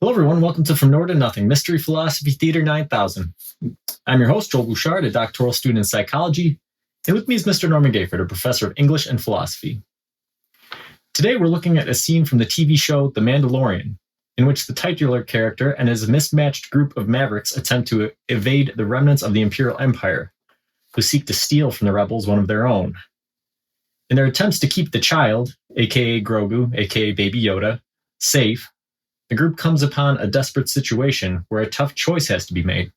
Hello, everyone. Welcome to From Nowhere to Nothing, Mystery Philosophy Theater 9000. I'm your host, Joel Bouchard, a doctoral student in psychology, and with me is Mr. Norman Gayford, a professor of English and philosophy. Today, we're looking at a scene from the TV show The Mandalorian, in which the titular character and his mismatched group of mavericks attempt to evade the remnants of the Imperial Empire, who seek to steal from the rebels one of their own. In their attempts to keep the child, aka Grogu, aka Baby Yoda, safe, the group comes upon a desperate situation where a tough choice has to be made.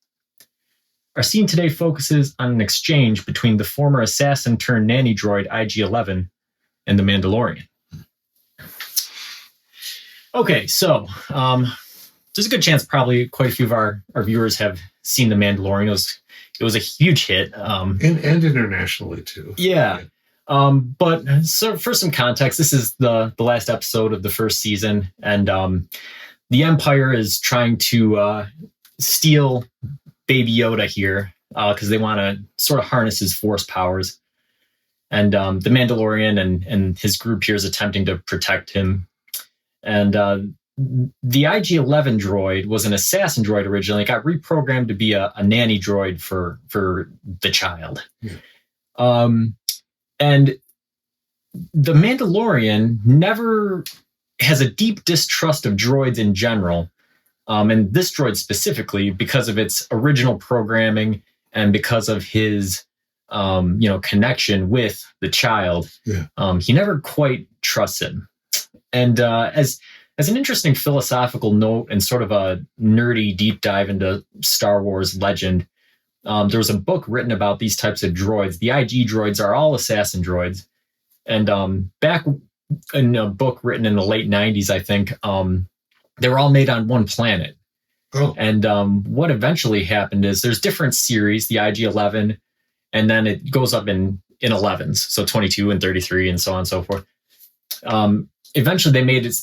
Our scene today focuses on an exchange between the former assassin turned nanny droid IG-11 and the Mandalorian. Okay, so there's a good chance probably quite a few of our viewers have seen The Mandalorian. It was a huge hit. And internationally, too. Yeah. But so for some context, this is the last episode of the first season, and the Empire is trying to steal Baby Yoda here because they want to sort of harness his force powers. And the Mandalorian and his group here is attempting to protect him. And the IG-11 droid was an assassin droid originally. It got reprogrammed to be a nanny droid for the child. Yeah. And the Mandalorian never has a deep distrust of droids in general, and this droid specifically because of its original programming and because of his, connection with the child. Yeah. He never quite trusts him. And as an interesting philosophical note and sort of a nerdy deep dive into Star Wars legend, there was a book written about these types of droids. The IG droids are all assassin droids. And back in a book written in the late 90s, I think, they were all made on one planet. Oh. And what eventually happened is there's different series, the IG-11, and then it goes up in 11s, so 22 and 33 and so on and so forth. Eventually, they made it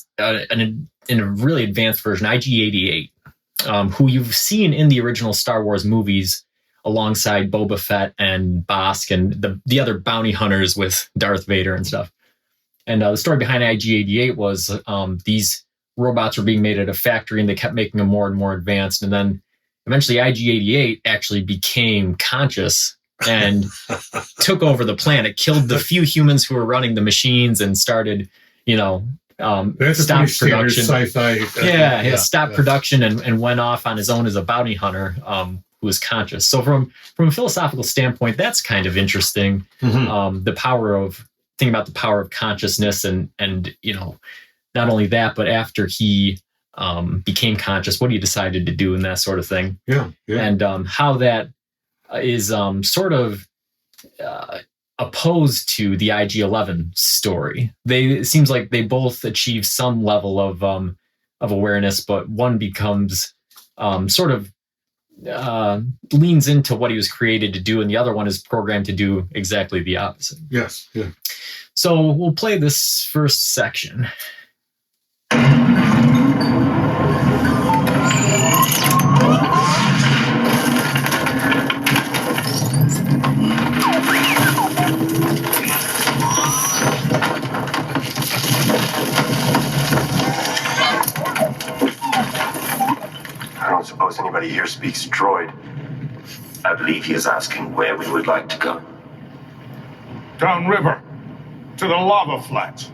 in a really advanced version, IG-88, who you've seen in the original Star Wars movies alongside Boba Fett and Bosk and the other bounty hunters with Darth Vader and stuff. And the story behind IG-88 was these robots were being made at a factory and they kept making them more and more advanced. And then eventually IG-88 actually became conscious and took over the planet, killed the few humans who were running the machines and started, that's stopped production. Sci-fi. Stopped production and went off on his own as a bounty hunter who was conscious. So from a philosophical standpoint, that's kind of interesting. Mm-hmm. Thinking about the power of consciousness and not only that, but after he became conscious, what he decided to do and that sort of thing. Yeah. And how that is sort of opposed to the IG-11 story. It seems like they both achieve some level of awareness, but one becomes sort of leans into what he was created to do, and the other one is programmed to do exactly the opposite. Yes. Yeah. So we'll play this first section. I don't suppose anybody here speaks droid. I believe he is asking where we would like to go. Downriver, to the lava flats.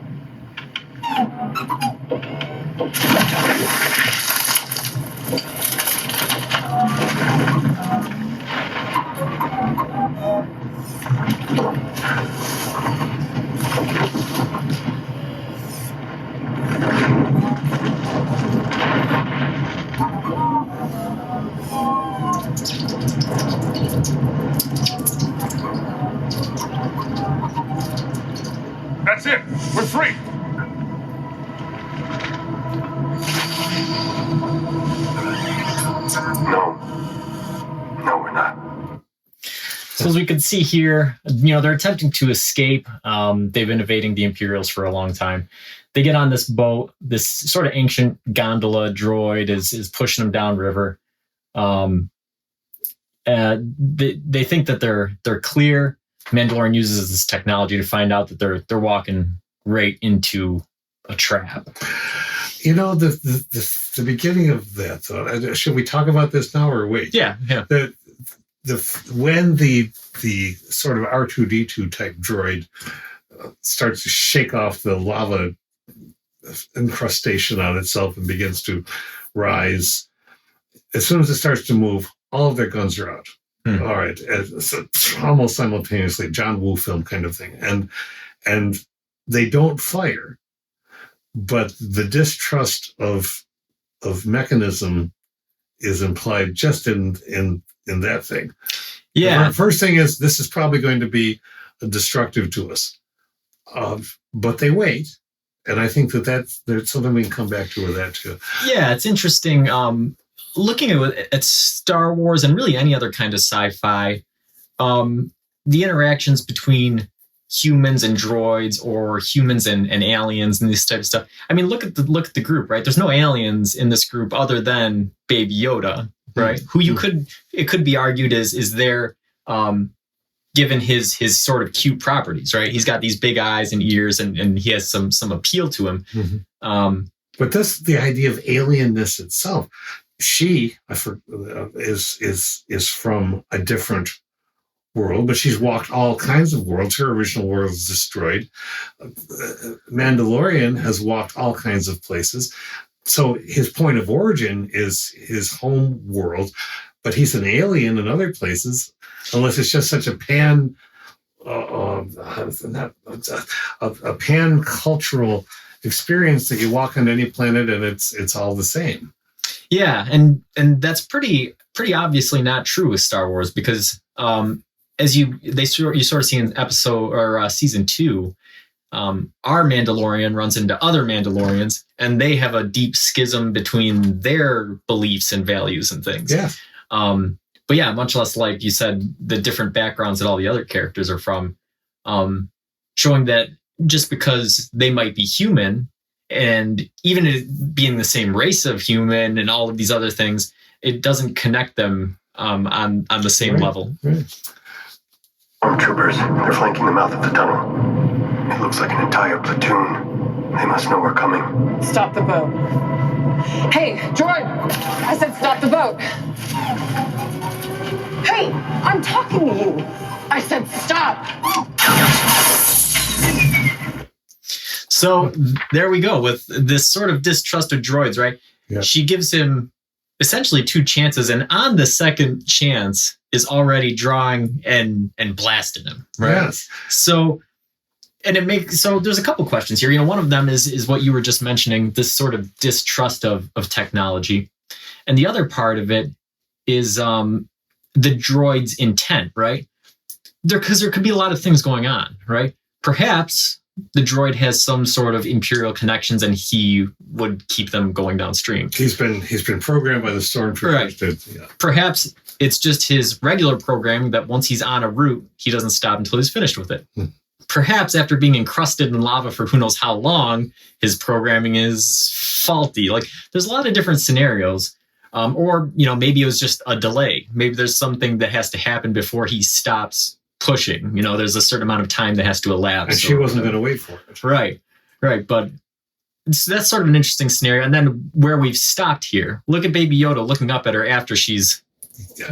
That's it. We're free. No, we're not. So as we can see here, they're attempting to escape. They've been evading the Imperials for a long time. They get on this boat. This sort of ancient gondola droid is pushing them downriver. They think that they're clear. Mandalorian uses this technology to find out that they're walking right into a trap. You know, the beginning of that, though, should we talk about this now or wait? Yeah. When the sort of R2D2 type droid starts to shake off the lava incrustation on itself and begins to rise, as soon as it starts to move, all of their guns are out. All right, so almost simultaneously, John Woo film kind of thing, and they don't fire, but the distrust of mechanism is implied just in that thing. Yeah. The first thing is, this is probably going to be destructive to us, but they wait, and I think there's something we can come back to with that too. Yeah, it's interesting. Looking at Star Wars and really any other kind of sci-fi, the interactions between humans and droids, or humans and aliens, and this type of stuff. I mean, look at the group, right? There's no aliens in this group other than Baby Yoda, right? Who it could be argued is there, given his sort of cute properties, right? He's got these big eyes and ears, and he has some appeal to him. But that's the idea of alienness itself. She is from a different world, but she's walked all kinds of worlds. Her original world is destroyed. Mandalorian has walked all kinds of places. So his point of origin is his home world, but he's an alien in other places, unless it's just such a pan-cultural experience that you walk on any planet and it's all the same. Yeah, and that's pretty obviously not true with Star Wars, because as you sort of see in episode or season 2, our Mandalorian runs into other Mandalorians, and they have a deep schism between their beliefs and values and things. Yeah. But yeah, much less like you said, the different backgrounds that all the other characters are from, showing that just because they might be human, and even being the same race of human and all of these other things, it doesn't connect them on the same level. Right. Stormtroopers, they're flanking the mouth of the tunnel. It looks like an entire platoon. They must know we're coming. Stop the boat. Hey, droid! I said stop the boat. Hey, I'm talking to you. I said stop. So there we go with this sort of distrust of droids, right? Yeah. She gives him essentially 2 chances, and on the second chance is already drawing and blasting him, right? Yes. So there's a couple questions here. You know, one of them is what you were just mentioning, this sort of distrust of technology, and the other part of it is the droid's intent, right? Because there could be a lot of things going on, right? Perhaps the droid has some sort of imperial connections, and he would keep them going downstream. He's been programmed by the stormtroopers. Right. Yeah. Perhaps it's just his regular programming that once he's on a route, he doesn't stop until he's finished with it. Perhaps after being encrusted in lava for who knows how long, his programming is faulty. Like, there's a lot of different scenarios. Or, you know, maybe it was just a delay. Maybe there's something that has to happen before he stops pushing. You know, there's a certain amount of time that has to elapse. And she wasn't going to wait for it. Right. But that's sort of an interesting scenario. And then where we've stopped here, look at Baby Yoda looking up at her after she's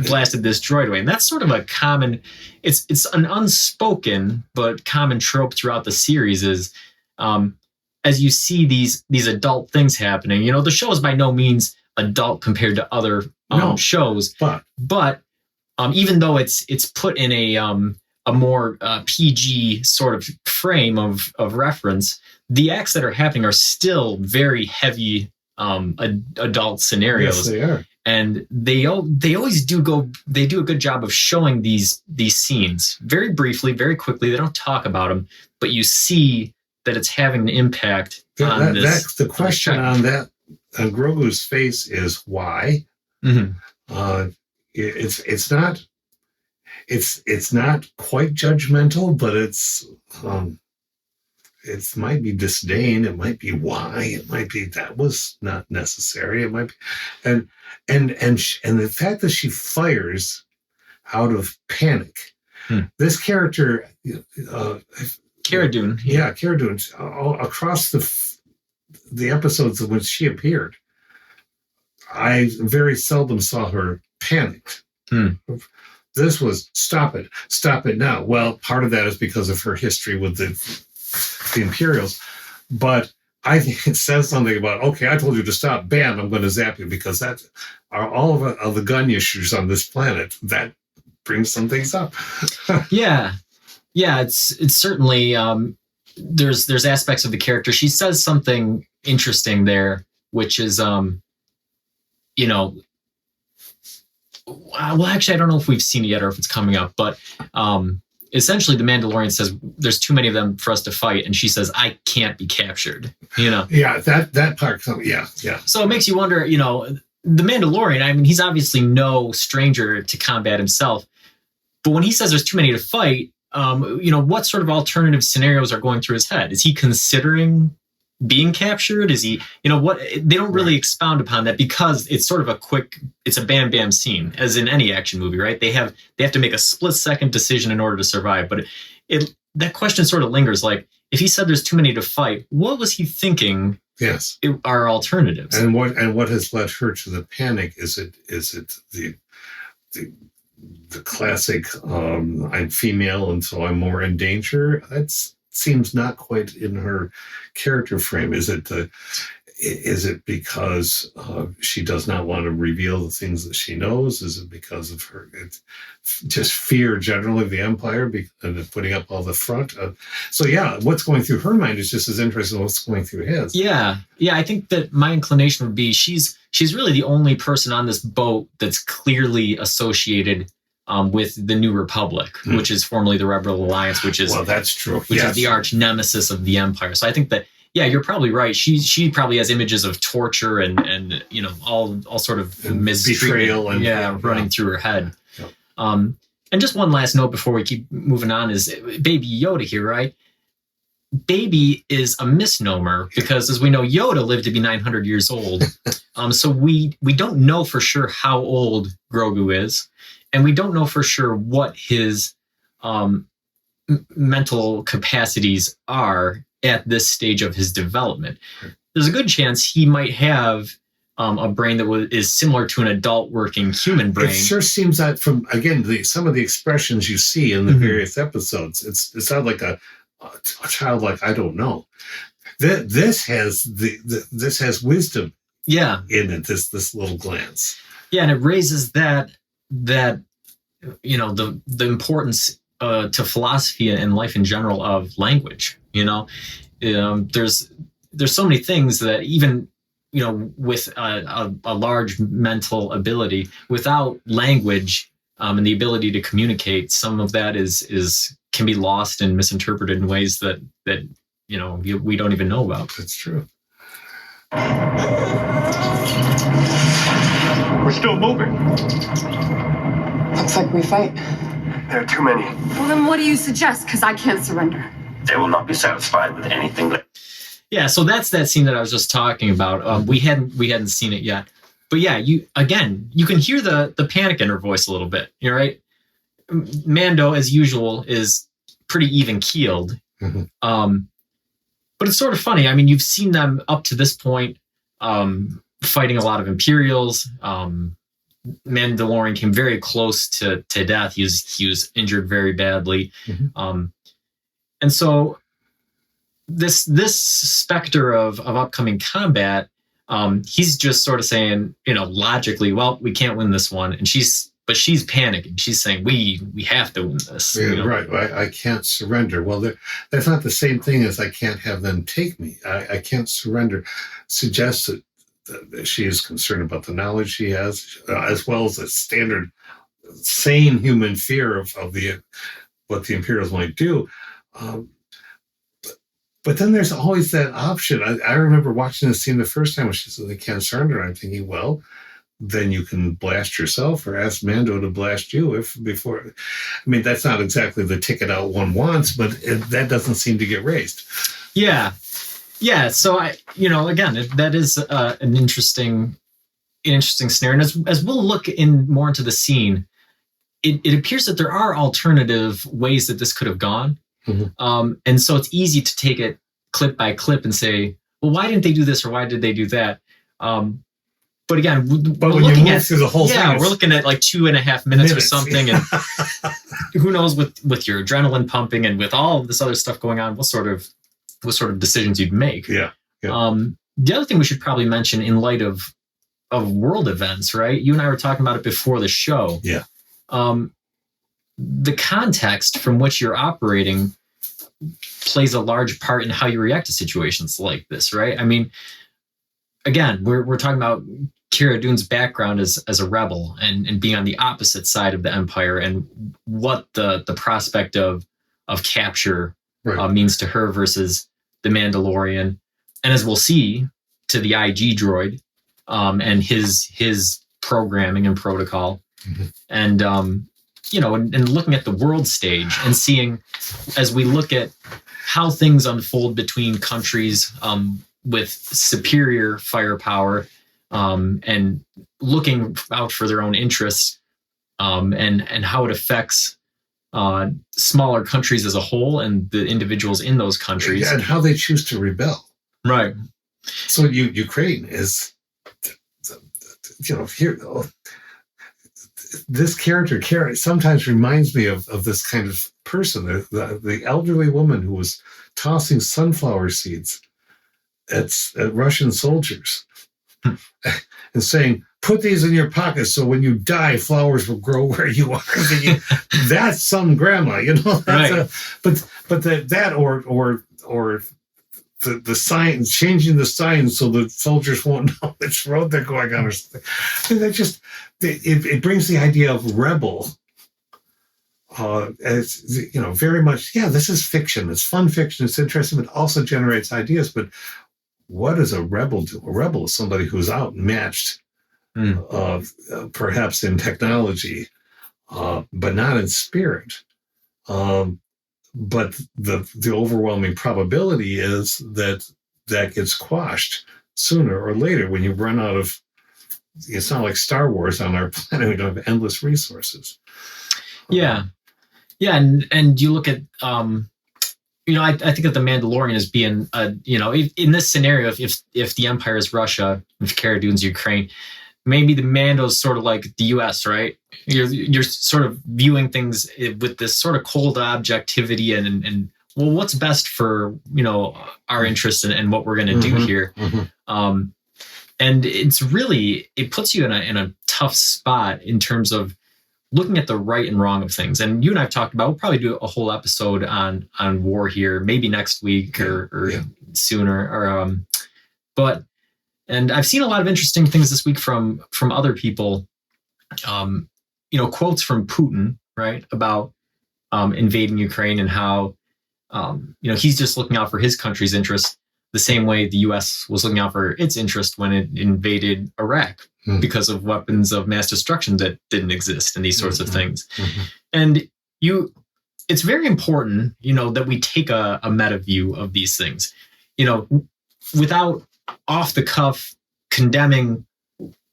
blasted this droid away. And that's sort of a common, it's an unspoken but common trope throughout the series is, as you see these adult things happening, you know, the show is by no means adult compared to other shows, but even though it's put in a more PG sort of frame of reference, the acts that are happening are still very heavy adult scenarios. Yes, they are. And they always do a good job of showing these scenes very briefly, very quickly. They don't talk about them, but you see that it's having an impact on this. That's the question on that. On Grogu's face is why. Mm-hmm. It's not quite judgmental, but it might be disdain. It might be why. It might be that was not necessary. It might be, and the fact that she fires out of panic. This character, Cara Dune. Cara Dune, across the episodes in which she appeared, I very seldom saw her panicked. This was stop it now. Well, part of that is because of her history with the Imperials, but I think it says something about, okay, I told you to stop, bam, I'm going to zap you, because that are all of the gun issues on this planet. That brings some things up. Yeah, it's certainly there's aspects of the character. She says something interesting there, which is well, actually, I don't know if we've seen it yet or if it's coming up, but essentially the Mandalorian says there's too many of them for us to fight, and she says, I can't be captured, Yeah, that part, yeah. So it makes you wonder, the Mandalorian, I mean, he's obviously no stranger to combat himself, but when he says there's too many to fight, what sort of alternative scenarios are going through his head? Is he considering being captured? Is he, what? They don't really expound upon that, because it's sort of it's a bam bam scene, as in any action movie, right? They have to make a split second decision in order to survive. But that question sort of lingers. Like, if he said there's too many to fight, what was he thinking? Yes, are alternatives. And what has led her to the panic? Is it the classic I'm female and so I'm more in danger? That seems not quite in her character frame. Is it because she does not want to reveal the things that she knows? Is it because of her just fear generally of the Empire and putting up all the front? So yeah, what's going through her mind is just as interesting as what's going through his. Yeah. I think that my inclination would be she's really the only person on this boat that's clearly associated with the New Republic, which is formerly the Rebel Alliance, which is that's true. Which is the arch nemesis of the Empire. So I think that, yeah, you're probably right. She probably has images of torture and all sort of betrayal and running through her head. Yeah. And just one last note before we keep moving on is Baby Yoda here, right? Baby is a misnomer, because as we know, Yoda lived to be 900 years old. So we don't know for sure how old Grogu is. And we don't know for sure what his mental capacities are at this stage of his development. There's a good chance he might have a brain that is similar to an adult working human brain. It sure seems that from, again, some of the expressions you see in the various episodes, it's not like a child like, I don't know. This has wisdom in it, this little glance. Yeah, and it raises that the importance to philosophy and life in general of language. There's so many things that even with a large mental ability, without language and the ability to communicate, some of that can be lost and misinterpreted in ways that we don't even know about. That's true. We're still moving. Looks like we fight. There are too many. Well, then what do you suggest? Because I can't surrender. They will not be satisfied with anything that... Yeah, so that's that scene that I was just talking about. We hadn't seen it yet, but yeah, you can hear the panic in her voice a little bit. You're right. Mando, as usual, is pretty even keeled. But it's sort of funny. I mean, you've seen them up to this point fighting a lot of Imperials. Mandalorian came very close to death. He was injured very badly. And so this specter of upcoming combat, he's just sort of saying, logically, well, we can't win this one. And she's panicking. She's saying, we have to win this. Yeah, right. I can't surrender. Well, that's not the same thing as I can't have them take me. I can't surrender. Suggests that she is concerned about the knowledge she has, as well as a standard sane human fear of what the Imperials might do. But then there's always that option. I remember watching the scene the first time when she said they can't surrender. I'm thinking, well, then you can blast yourself or ask Mando to blast you before. I mean, that's not exactly the ticket out one wants, but that doesn't seem to get raised. Yeah. So again, that is an interesting scenario. And as we'll look more into the scene, it appears that there are alternative ways that this could have gone. And so it's easy to take it clip by clip and say, well, why didn't they do this or why did they do that? But again, But we're when you looking move at through the whole thing, we're it's looking at like 2.5 minutes or something, and who knows with your adrenaline pumping and with all of this other stuff going on, what sort of decisions you'd make. Yeah. The other thing we should probably mention in light of world events, right? You and I were talking about it before the show. Yeah. The context from which you're operating plays a large part in how you react to situations like this, right? I mean, again, we're talking about Cara Dune's background as a rebel and being on the opposite side of the Empire, and what the prospect of capture means to her versus the Mandalorian, and as we'll see, to the IG droid and his programming and protocol, and and looking at the world stage and seeing, as we look at how things unfold between countries with superior firepower, and looking out for their own interests, and how it affects smaller countries as a whole and the individuals in those countries, and how they choose to rebel. Right. So Ukraine is, here. This character sometimes reminds me of this kind of person, the elderly woman who was tossing sunflower seeds at Russian soldiers and saying, "Put these in your pockets so when you die, flowers will grow where you are." That's some grandma, Right. The sign, changing the signs so the soldiers won't know which road they're going on or something. It brings the idea of rebel as, very much, this is fiction. It's fun fiction. It's interesting, but also generates ideas. But what does a rebel do? A rebel is somebody who's outmatched, perhaps in technology, but not in spirit. But the overwhelming probability is that gets quashed sooner or later when you run out of. It's not like Star Wars on our planet. We don't have endless resources. Yeah, and you look at I think of the Mandalorian as being in this scenario, if the Empire is Russia, if Cara Dune's Ukraine, maybe the Mando's sort of like the U.S., right? You're sort of viewing things with this sort of cold objectivity and well, what's best for our interest and what we're going to do here. And it puts you in a tough spot in terms of looking at the right and wrong of things. And you and I have talked about, we'll probably do a whole episode on war here, maybe next week or sooner. And I've seen a lot of interesting things this week from other people, quotes from Putin, right, about invading Ukraine and how, he's just looking out for his country's interests the same way the U.S. was looking out for its interest when it invaded Iraq because of weapons of mass destruction that didn't exist and these sorts of things. And it's very important, that we take a meta view of these things, without off the cuff condemning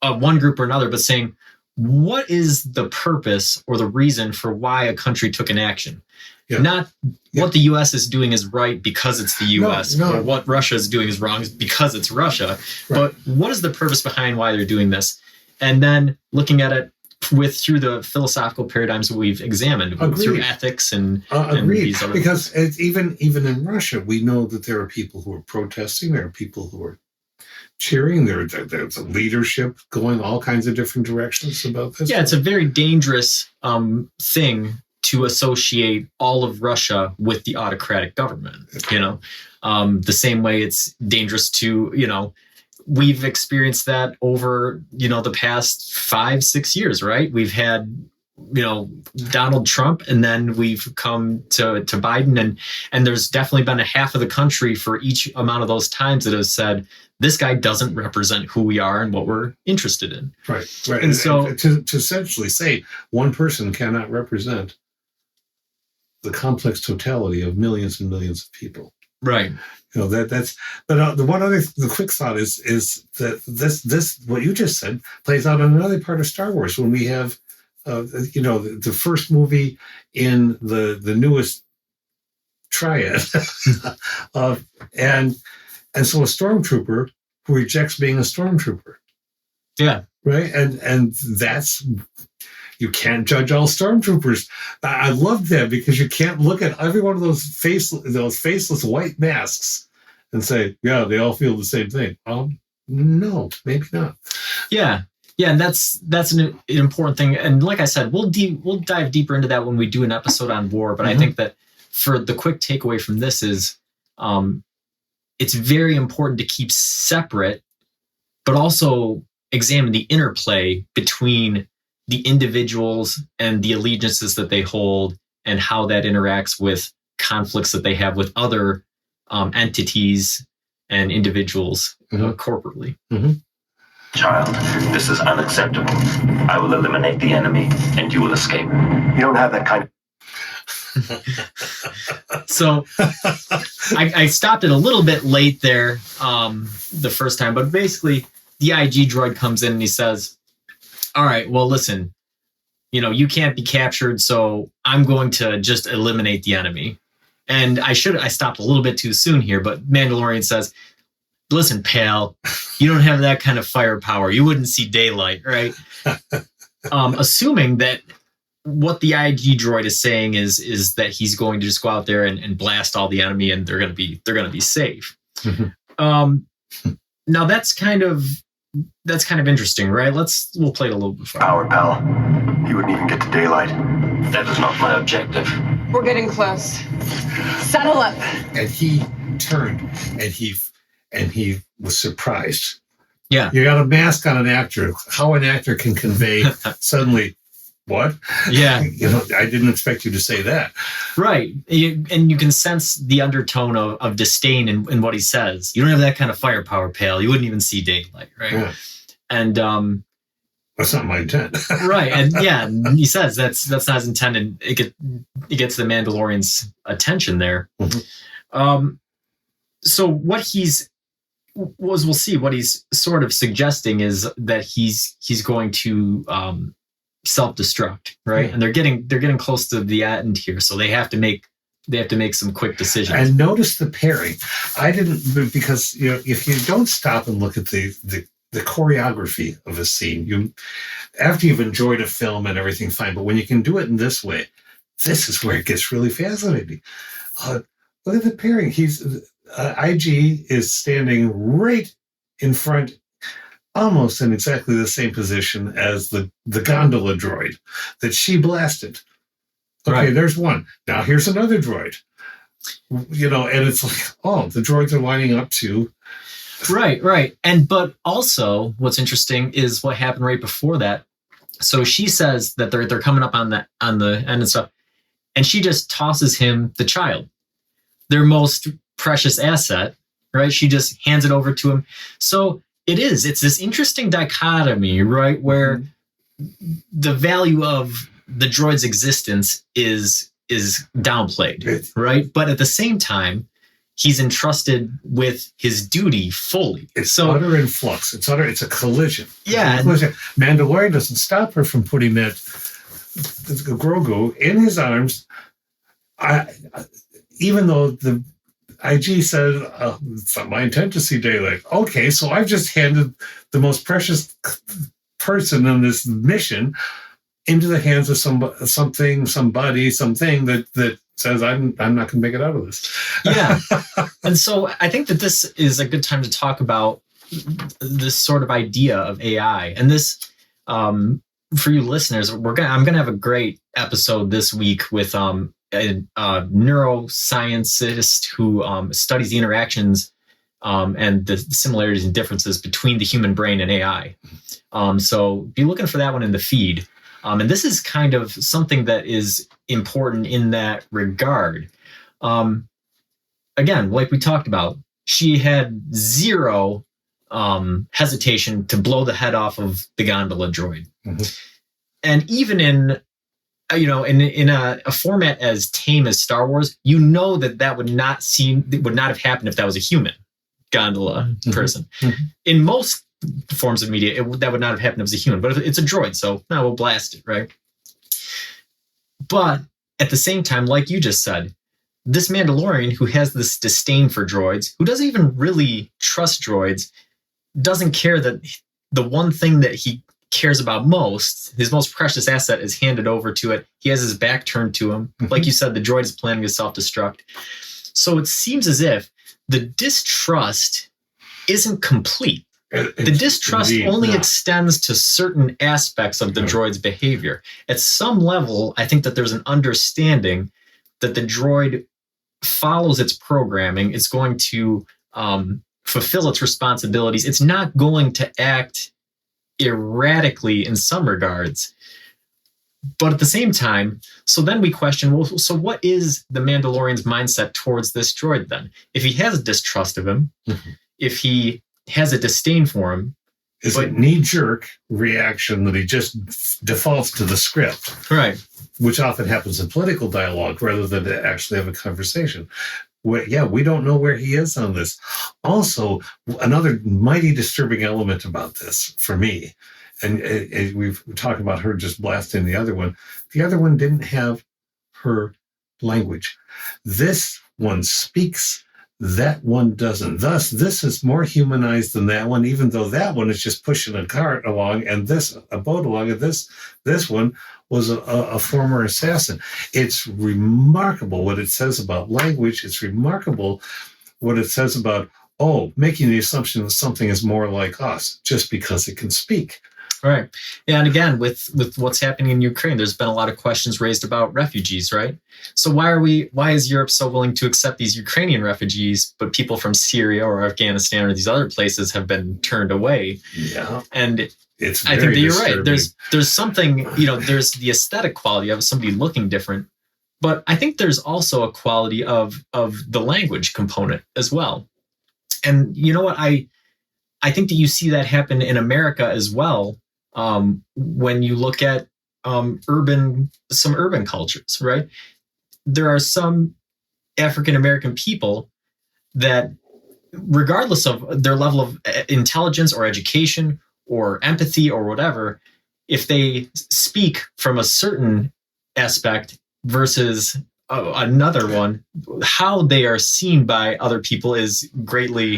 one group or another, but saying, what is the purpose or the reason for why a country took an action? Not what the U.S. is doing is right because it's the U.S. or what Russia is doing is wrong because it's Russia. Right. But what is the purpose behind why they're doing this? And then looking at it through the philosophical paradigms that we've examined, through ethics and these other because even in Russia, we know that there are people who are protesting, there are people who are cheering, there's a leadership going all kinds of different directions about this. Yeah, it's a very dangerous thing to associate all of Russia with the autocratic government, the same way it's dangerous to, we've experienced that over, the past 5-6 years, right? We've had, Donald Trump, and then we've come to Biden, and there's definitely been a half of the country for each amount of those times that has said, this guy doesn't represent who we are and what we're interested in. Right. And so to essentially say one person cannot represent the complex totality of millions and millions of people. Right. That's. But the quick thought is that this what you just said plays out on another part of Star Wars when we have, the first movie in the newest triad, and And so a stormtrooper who rejects being a stormtrooper. Yeah. Right. And that's, you can't judge all stormtroopers. I love that because you can't look at every one of those faceless white masks and say, yeah, they all feel the same thing. No, maybe not. Yeah. Yeah, and that's an important thing. And like I said, we'll dive deeper into that when we do an episode on war. But I think that for the quick takeaway from this is it's very important to keep separate, but also examine the interplay between the individuals and the allegiances that they hold and how that interacts with conflicts that they have with other entities and individuals corporately. Child, this is unacceptable. I will eliminate the enemy and you will escape. You don't have that kind of... So I stopped it a little bit late there the first time, but basically the IG droid comes in and he says, all right, well, listen, you can't be captured, so I'm going to just eliminate the enemy. And I stopped a little bit too soon here, but Mandalorian says, listen, pal, you don't have that kind of firepower. You wouldn't see daylight, right? Assuming that what the IG droid is saying is that he's going to just go out there and blast all the enemy, and they're going to be safe. Now that's kind of interesting, right? We'll play it a little bit further. Power, pal. You wouldn't even get to daylight. That is not my objective. We're getting close. Settle up. And he turned and he was surprised. Yeah. You got a mask on an actor. How an actor can convey suddenly, what? Yeah. I didn't expect you to say that. Right. And you can sense the undertone of disdain in what he says. You don't have that kind of firepower, pal. You wouldn't even see daylight, right? Yeah. And that's not my intent. Right. And yeah, he says that's not his intent, and it gets the Mandalorian's attention there. So what we'll see what he's sort of suggesting is that he's going to self-destruct, right? Yeah. And they're getting close to the end here, so they have to make some quick decisions. And notice the pairing. I didn't, because if you don't stop and look at the choreography of a scene, after you've enjoyed a film and everything, fine. But when you can do it in this way, this is where it gets really fascinating. Look at the pairing. IG is standing right in front, almost in exactly the same position as the gondola droid that she blasted. Okay, right. There's one. Now here's another droid. And it's like, the droids are lining up to. Right. But also what's interesting is what happened right before that. So she says that they're coming up on the end and stuff, and she just tosses him the child, their most precious asset, right? She just hands it over to him. So it's this interesting dichotomy, right? Where the value of the droid's existence is downplayed, right? But at the same time, he's entrusted with his duty fully. It's utter in flux. It's a collision. Yeah. Mandalorian doesn't stop her from putting that Grogu in his arms. Even though the IG said, it's not my intent to see daylight. Okay, so I've just handed the most precious person on this mission into the hands of something that says, I'm not going to make it out of this. Yeah. And so I think that this is a good time to talk about this sort of idea of AI. And this, for you listeners, I'm going to have a great episode this week with a neuroscientist who studies the interactions and the similarities and differences between the human brain and AI. So be looking for that one in the feed. And this is kind of something that is important in that regard. Again, like we talked about, she had zero hesitation to blow the head off of the gondola droid. And even in a format as tame as Star Wars, that would not have happened if that was a human gondola person. In most forms of media, that would not have happened if it was a human, but it's a droid, so now we'll blast it, right? But at the same time, like you just said, this Mandalorian who has this disdain for droids, who doesn't even really trust droids, doesn't care that the one thing that he cares about most, his most precious asset, is handed over to it. He has his back turned to him. Like you said, the droid is planning to self-destruct. So it seems as if the distrust isn't complete. The distrust only extends to certain aspects of the droid's behavior. At some level, I think that there's an understanding that the droid follows its programming. It's going to fulfill its responsibilities. It's not going to act erratically in some regards. But at the same time, so then we question, well, so what is the Mandalorian's mindset towards this droid then? If he has a distrust of him, if he has a disdain for him. Is it knee-jerk reaction that he just defaults to the script? Right. Which often happens in political dialogue rather than to actually have a conversation. We don't know where he is on this. Also, another mighty disturbing element about this for me, and we've talked about her just blasting the other one. The other one didn't have her language. This one speaks, that one doesn't. Thus, this is more humanized than that one, even though that one is just pushing a cart along and a boat along, and this one was a former assassin. It's remarkable what it says about language. It's remarkable what it says about, making the assumption that something is more like us just because it can speak. Right. Yeah, and again, with what's happening in Ukraine, there's been a lot of questions raised about refugees, right? So why is Europe so willing to accept these Ukrainian refugees, but people from Syria or Afghanistan or these other places have been turned away? Yeah. And I think that you're right. There's something, there's the aesthetic quality of somebody looking different, but I think there's also a quality of the language component as well. And you know what? I think that you see that happen in America as well. When you look at some urban cultures, right? There are some African American people that, regardless of their level of intelligence or education or empathy or whatever, if they speak from a certain aspect versus another one, how they are seen by other people is greatly.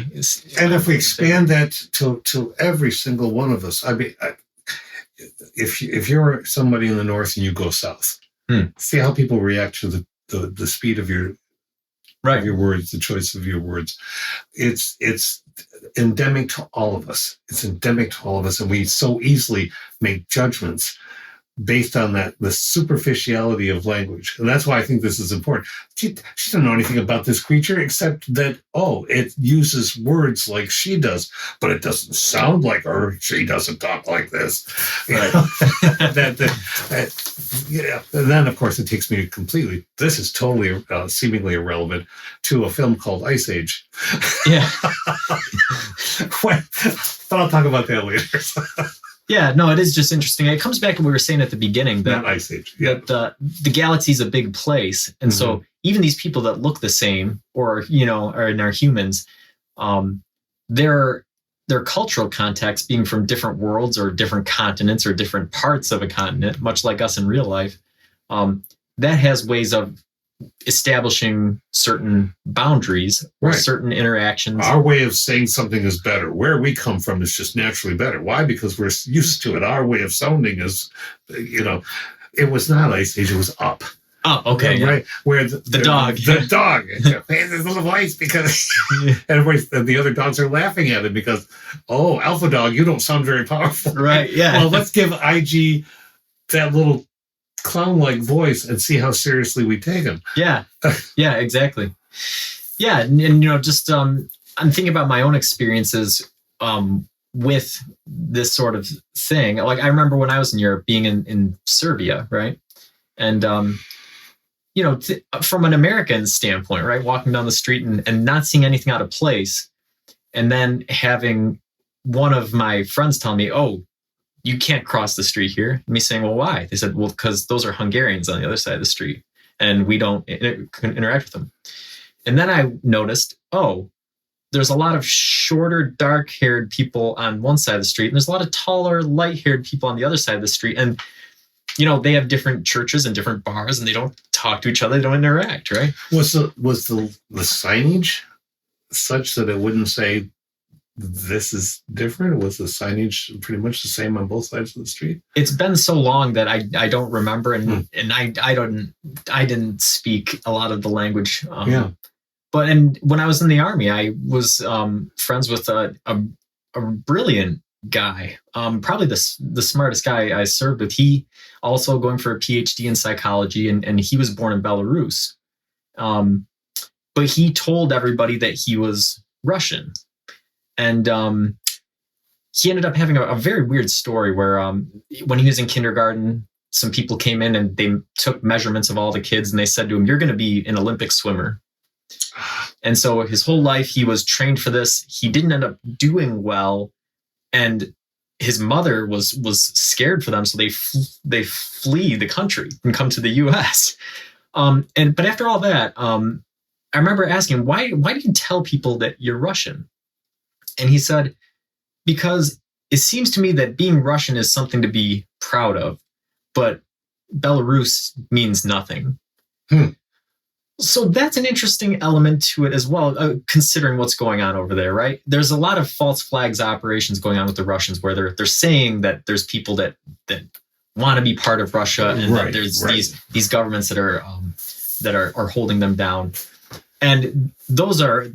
And if we expand that to every single one of us, I mean, if you're somebody in the north and you go south, see how people react to the speed of your words, the choice of your words. It's endemic to all of us. It's endemic to all of us, and we so easily make judgments based on the superficiality of language. And that's why I think this is important. She doesn't know anything about this creature except that, it uses words like she does, but it doesn't sound like her. She doesn't talk like this. Right. And then, of course, it takes me completely, this is totally seemingly irrelevant, to a film called Ice Age. Yeah. But I'll talk about that later. Yeah, no, it is just interesting. It comes back to what we were saying at the beginning, that, Not Ice Age. Yeah. that the galaxy's a big place. And so even these people that look the same or are humans, their cultural context being from different worlds or different continents or different parts of a continent, much like us in real life, that has ways of establishing certain boundaries or certain interactions. Our way of saying something is better. Where we come from is just naturally better. Why? Because we're used to it. Our way of sounding is, it was not Ice Age, it was Up. Oh, okay. Right. Where the dog. The dog. There's a little voice because, and the other dogs are laughing at it because, Alpha Dog, you don't sound very powerful. Right. Yeah. Well, let's give IG that little clown-like voice and see how seriously we take him. Yeah. Yeah, exactly. Yeah. And just, I'm thinking about my own experiences, with this sort of thing. Like, I remember when I was in Europe being in Serbia, right? And, from an American standpoint, right, walking down the street and not seeing anything out of place, and then having one of my friends tell me, you can't cross the street here. And me saying, well, why? They said, well, because those are Hungarians on the other side of the street and we don't interact with them. And then I noticed, there's a lot of shorter, dark-haired people on one side of the street, and there's a lot of taller, light-haired people on the other side of the street. And, they have different churches and different bars, and they don't talk to each other. They don't interact, right? Was the signage such that it wouldn't say this is different? Was the signage pretty much the same on both sides of the street? It's been so long that I don't remember, and I didn't speak a lot of the language. But when I was in the Army, I was friends with a brilliant guy, probably the smartest guy I served with. He also going for a PhD in psychology, and he was born in Belarus. But he told everybody that he was Russian. And he ended up having a very weird story where when he was in kindergarten, some people came in and they took measurements of all the kids, and they said to him, "You're going to be an Olympic swimmer." And so his whole life he was trained for this. He didn't end up doing well, and his mother was scared for them, so they flee the country and come to the U.S. But after all that, I remember asking him, why do you tell people that you're Russian? And he said, because it seems to me that being Russian is something to be proud of, but Belarus means nothing. So that's an interesting element to it as well, considering what's going on over there, right? There's a lot of false flags operations going on with the Russians where they're saying that there's people that want to be part of Russia, and that there's these governments that are holding them down. And those are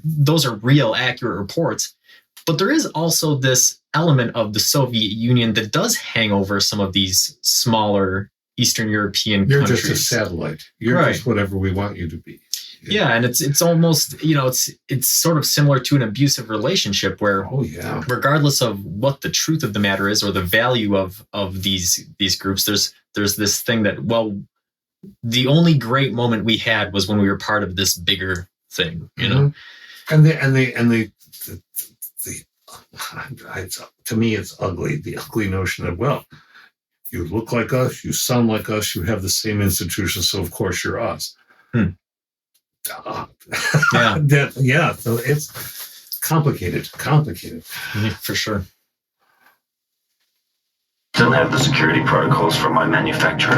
real, accurate reports. But there is also this element of the Soviet Union that does hang over some of these smaller Eastern European countries. You're just a satellite. You're just whatever we want you to be. Yeah, and it's almost, it's sort of similar to an abusive relationship where regardless of what the truth of the matter is or the value of these groups, there's this thing that, well, the only great moment we had was when we were part of this bigger thing, And the to me, it's ugly. The ugly notion of, well, you look like us, you sound like us, you have the same institution, so of course you're us. So it's complicated. For sure. Don't have the security protocols from my manufacturer.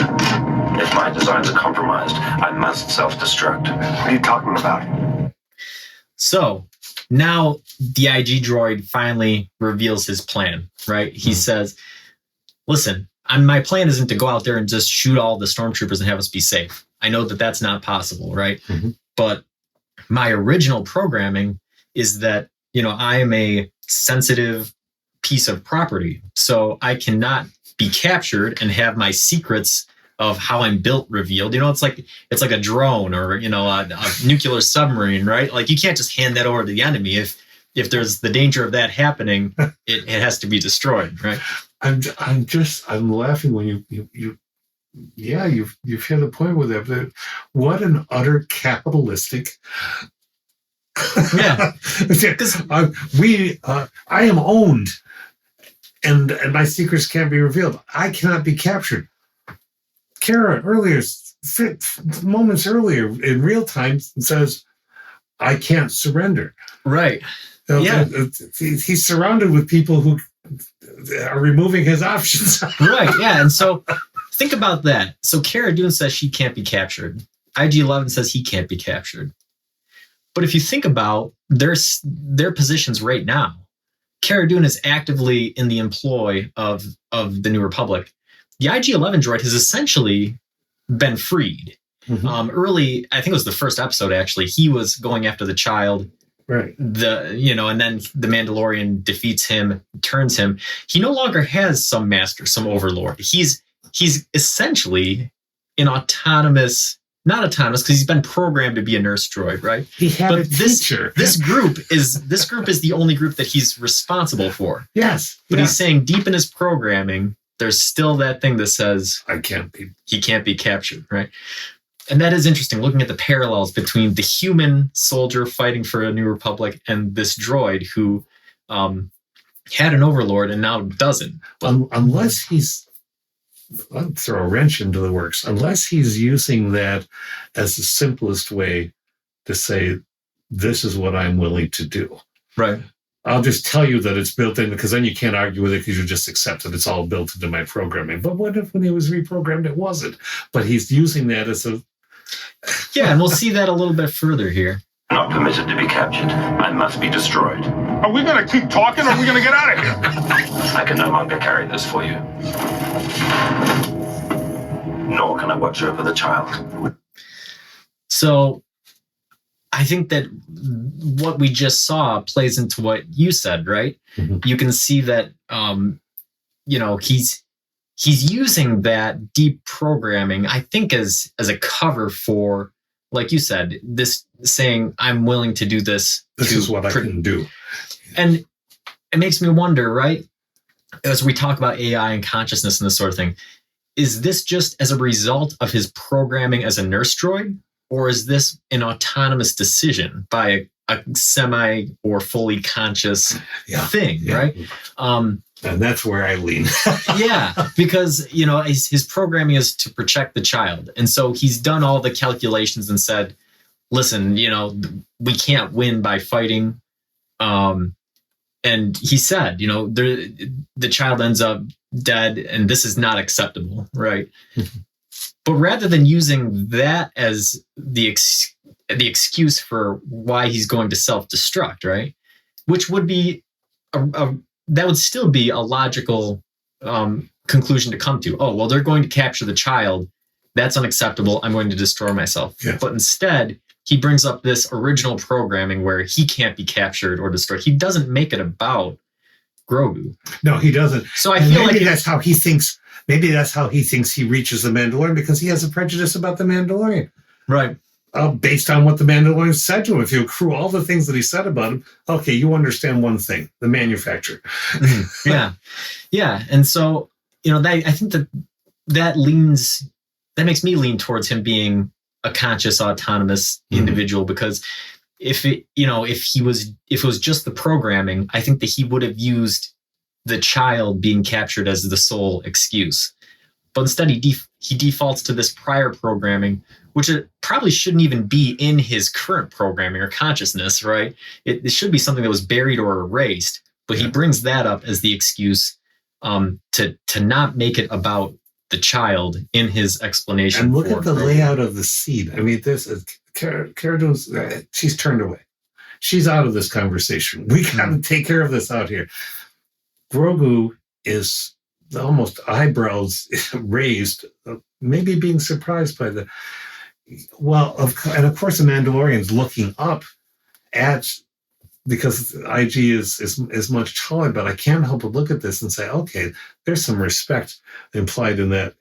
If my designs are compromised, I must self-destruct. What are you talking about? So now the IG droid finally reveals his plan, right? He says, listen, my plan isn't to go out there and just shoot all the stormtroopers and have us be safe. I know that that's not possible, right? But my original programming is that, I am a sensitive piece of property. So I cannot be captured and have my secrets of how I'm built revealed. It's like a drone or, a nuclear submarine, right? Like you can't just hand that over to the enemy. If there's the danger of that happening, it has to be destroyed, right? I'm laughing when you've hit a point with that. But what an utter capitalistic. Yeah. I am owned and my secrets can't be revealed. I cannot be captured. Kara moments earlier in real time says, I can't surrender. Right. He's surrounded with people who are removing his options. Right. Yeah. And so think about that. So Cara Dune says she can't be captured. IG-11 says he can't be captured. But if you think about their positions right now, Cara Dune is actively in the employ of the New Republic. The IG-11 droid has essentially been freed. Early, I think it was the first episode, actually, he was going after the child. Right. And then the Mandalorian defeats him, turns him. He no longer has some master, some overlord. He's essentially an not autonomous, because he's been programmed to be a nurse droid, right? He had a teacher. This group is the only group that he's responsible for. Yes. But he's saying deep in his programming, there's still that thing that says he can't be captured, right? And that is interesting, looking at the parallels between the human soldier fighting for a New Republic and this droid who had an overlord and now doesn't. Unless he's, I'll throw a wrench into the works, unless he's using that as the simplest way to say, this is what I'm willing to do. Right. I'll just tell you that it's built in, because then you can't argue with it, because you just accept that it's all built into my programming. But what if when he was reprogrammed, it wasn't? But he's using that as a... Yeah, and we'll see that a little bit further here. Not permitted to be captured. I must be destroyed. Are we going to keep talking or are we going to get out of here? I can no longer carry this for you. Nor can I watch over the child. So I think that what we just saw plays into what you said, right? Mm-hmm. You can see that, he's using that deep programming, I think, as a cover for, like you said, this saying, I'm willing to do this. This is what I can do. And it makes me wonder, right? As we talk about AI and consciousness and this sort of thing, is this just as a result of his programming as a nurse droid? Or is this an autonomous decision by a semi or fully conscious thing, right? And that's where I lean. Yeah, because, his programming is to protect the child. And so he's done all the calculations and said, listen, we can't win by fighting. And he said, the child ends up dead and this is not acceptable, right? But rather than using that as the excuse for why he's going to self-destruct, right? Which would be that would still be a logical conclusion to come to. Oh, well, they're going to capture the child. That's unacceptable. I'm going to destroy myself. Yeah. But instead, he brings up this original programming where he can't be captured or destroyed. He doesn't make it about Grogu. No, he doesn't. So I feel like that's how he thinks. Maybe that's how he thinks he reaches the Mandalorian, because he has a prejudice about the Mandalorian. Right. Based on what the Mandalorian said to him. If you accrue all the things that he said about him, okay, you understand one thing, the manufacturer. Yeah. Yeah. And so, I think that makes me lean towards him being a conscious, autonomous individual, because if it was just the programming, I think that he would have used the child being captured as the sole excuse. But instead, he defaults to this prior programming, which it probably shouldn't even be in his current programming or consciousness, right? It should be something that was buried or erased, but he brings that up as the excuse to not make it about the child in his explanation. And look at the layout of the seed. I mean, this is Cara Dune's, she's turned away. She's out of this conversation. We got to take care of this out here. Grogu is almost eyebrows raised, maybe being surprised by and of course the Mandalorian's looking up at, because IG is much taller, but I can't help but look at this and say, okay, there's some respect implied in that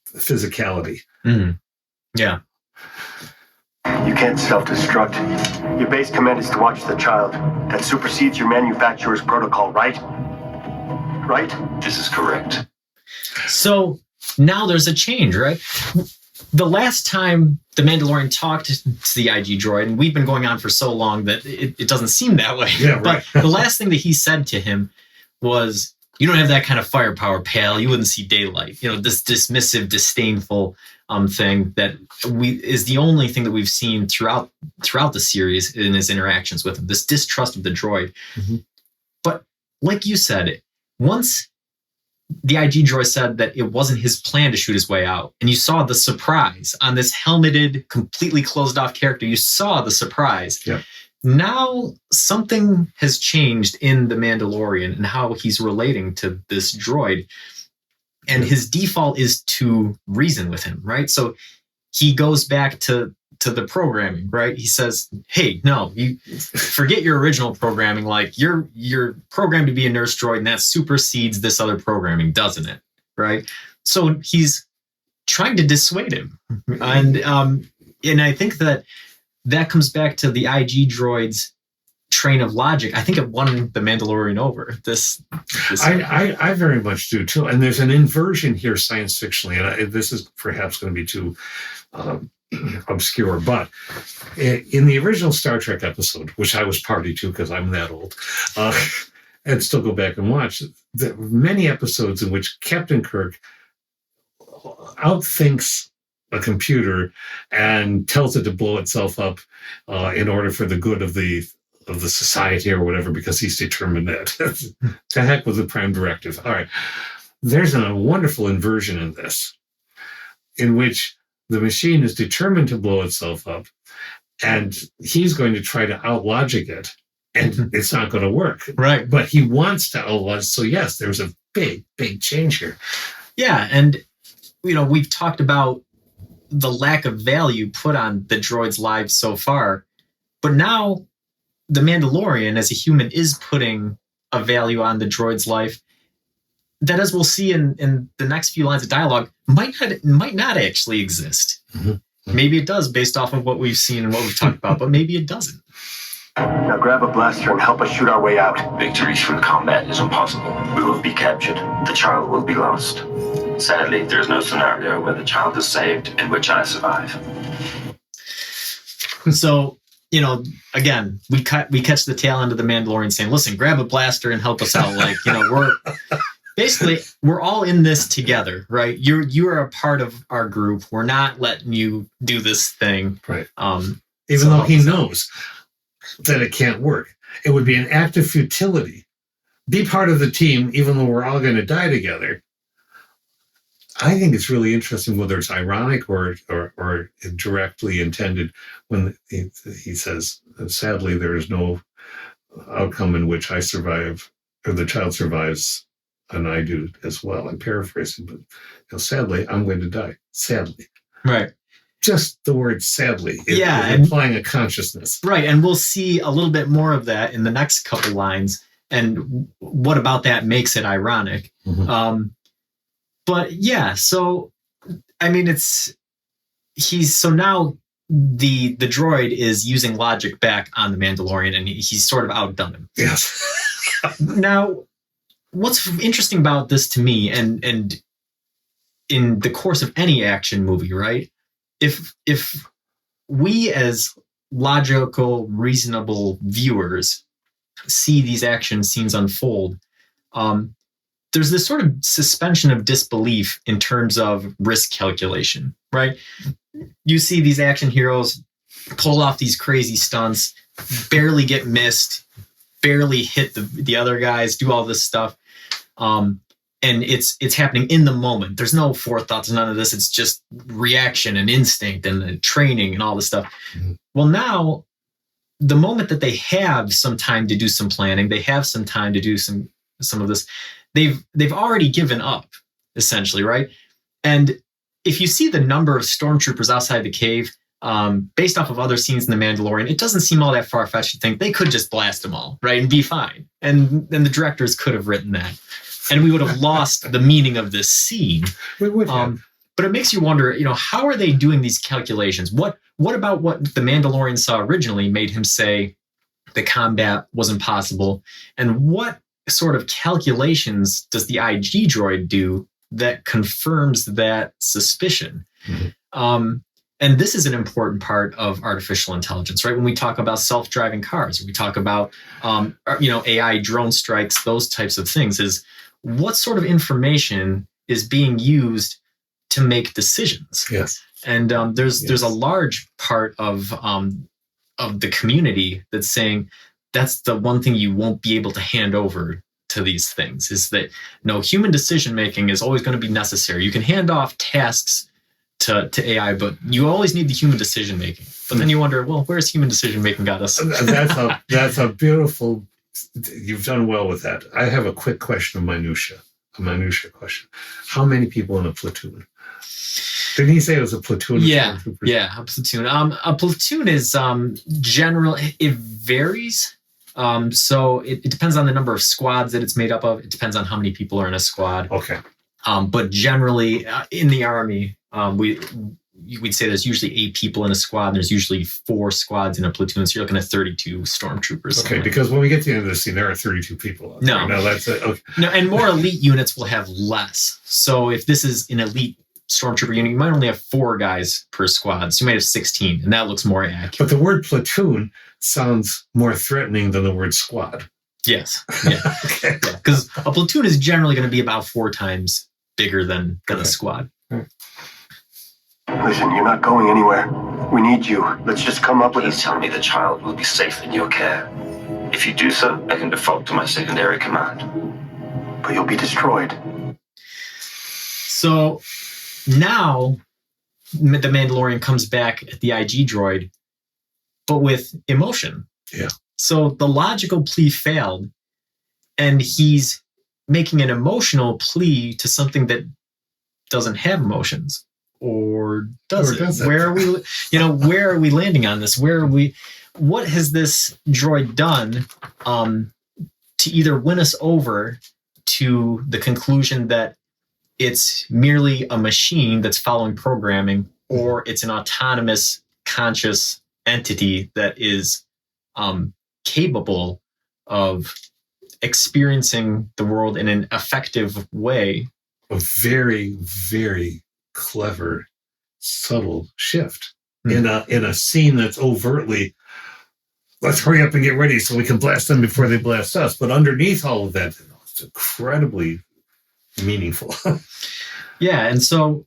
physicality. Mm-hmm. Yeah. You can't self-destruct. Your base command is to watch the child. That supersedes your manufacturer's protocol, right? Right? This is correct. So now there's a change, right? The last time the Mandalorian talked to the IG droid, and we've been going on for so long that it doesn't seem that way. Yeah, right. But the last thing that he said to him was, you don't have that kind of firepower, pal. You wouldn't see daylight. This dismissive, disdainful thing that is the only thing that we've seen throughout the series in his interactions with him, this distrust of the droid. Mm-hmm. But like you said, once the IG droid said that it wasn't his plan to shoot his way out, and you saw the surprise on this helmeted, completely closed off character, you saw the surprise. Yeah. Now something has changed in the Mandalorian and how he's relating to this droid. And his default is to reason with him, right? So he goes back to the programming, right? He says, hey, no, you forget your original programming. Like you're programmed to be a nurse droid, and that supersedes this other programming, doesn't it? Right? So he's trying to dissuade him. And I think that comes back to the IG droid's train of logic. I think it won the Mandalorian over. I very much do too. And there's an inversion here science fictionally, and this is perhaps going to be too obscure, but in the original Star Trek episode, which I was party to because I'm that old, and still go back and watch, there were many episodes in which Captain Kirk outthinks a computer and tells it to blow itself up in order for the good of the of the society or whatever, because he's determined that. To heck with the prime directive. All right. There's a wonderful inversion in this, in which the machine is determined to blow itself up, and he's going to try to outlogic it, and it's not going to work. Right. But he wants to outlogic. So yes, there's a big change here. Yeah, and we've talked about the lack of value put on the droid's lives so far, but now the Mandalorian as a human is putting a value on the droid's life that, as we'll see in the next few lines of dialogue, might not actually exist. Mm-hmm. Maybe it does, based off of what we've seen and what we've talked about, but maybe it doesn't. Now grab a blaster and help us shoot our way out. Victory through combat is impossible. We will be captured. The child will be lost. Sadly, there is no scenario where the child is saved in which I survive. So, again, we catch the tail end of the Mandalorian saying, listen, grab a blaster and help us out. We're all in this together, right? You're a part of our group. We're not letting you do this thing. Right. Even though he knows that it can't work. It would be an act of futility. Be part of the team, even though we're all going to die together. I think it's really interesting whether it's ironic or directly intended when he says, sadly, there is no outcome in which I survive or the child survives and I do as well. I'm paraphrasing, but sadly, I'm going to die. Sadly. Right. Just the word sadly is implying a consciousness. Right. And we'll see a little bit more of that in the next couple lines. And what about that makes it ironic? Mm-hmm. But yeah, so I mean, so now the droid is using logic back on the Mandalorian, and he's sort of outdone him. Yes. Now, what's interesting about this to me, and in the course of any action movie, right? If we as logical, reasonable viewers see these action scenes unfold, there's this sort of suspension of disbelief in terms of risk calculation, right? You see these action heroes pull off these crazy stunts, barely get missed, barely hit the other guys, do all this stuff. And it's happening in the moment. There's no forethoughts, none of this. It's just reaction and instinct and training and all this stuff. Mm-hmm. Well, now, the moment that they have some time to do some planning, they have some time to do some of this, they've already given up, essentially, right? And if you see the number of stormtroopers outside the cave, based off of other scenes in The Mandalorian, it doesn't seem all that far-fetched to think they could just blast them all, right, and be fine. And the directors could have written that. And we would have lost the meaning of this scene. We would have. But it makes you wonder, how are they doing these calculations? What about what the Mandalorian saw originally made him say the combat was impossible? And what sort of calculations does the IG droid do that confirms that suspicion? Mm-hmm. And this is an important part of artificial intelligence, right? When we talk about self-driving cars, we talk about, AI drone strikes, those types of things, is what sort of information is being used to make decisions? Yes. And there's a large part of the community that's saying that's the one thing you won't be able to hand over to these things, is that human decision making is always going to be necessary. You can hand off tasks to AI, but you always need the human decision making. But then you wonder, well, where's human decision making got us? That's a beautiful. You've done well with that. I have a quick question of minutia question. How many people in a platoon? Didn't he say it was a platoon? Yeah, a platoon. A platoon is generally, it varies. So it depends on the number of squads that it's made up of. It depends on how many people are in a squad. Okay. But generally, in the Army, we'd say there's usually 8 people in a squad, and there's usually 4 squads in a platoon. So you're looking at 32 stormtroopers. Okay, because when we get to the end of the scene, there are 32 people. No, that's it. Okay. No, and more elite units will have less. So if this is an elite stormtrooper unit, you might only have 4 guys per squad. So you might have 16, and that looks more accurate. But the word platoon sounds more threatening than the word squad. Yes. Yeah. Okay. Because a platoon is generally going to be about 4 times bigger than a squad. Right. Listen, you're not going anywhere. We need you. Let's just come up with Please tell me the child will be safe in your care. If you do so, I can default to my secondary command. But you'll be destroyed. So now the Mandalorian comes back at the IG droid, but with emotion. Yeah. So the logical plea failed, and he's making an emotional plea to something that doesn't have emotions. Or does it? Where are we, where are we landing on this? What has this droid done to either win us over to the conclusion that it's merely a machine that's following programming, or it's an autonomous, conscious entity that is capable of experiencing the world in an effective way? A very, very clever, subtle shift in a scene that's overtly, let's hurry up and get ready so we can blast them before they blast us. But underneath all of that, it's incredibly meaningful. Yeah, and so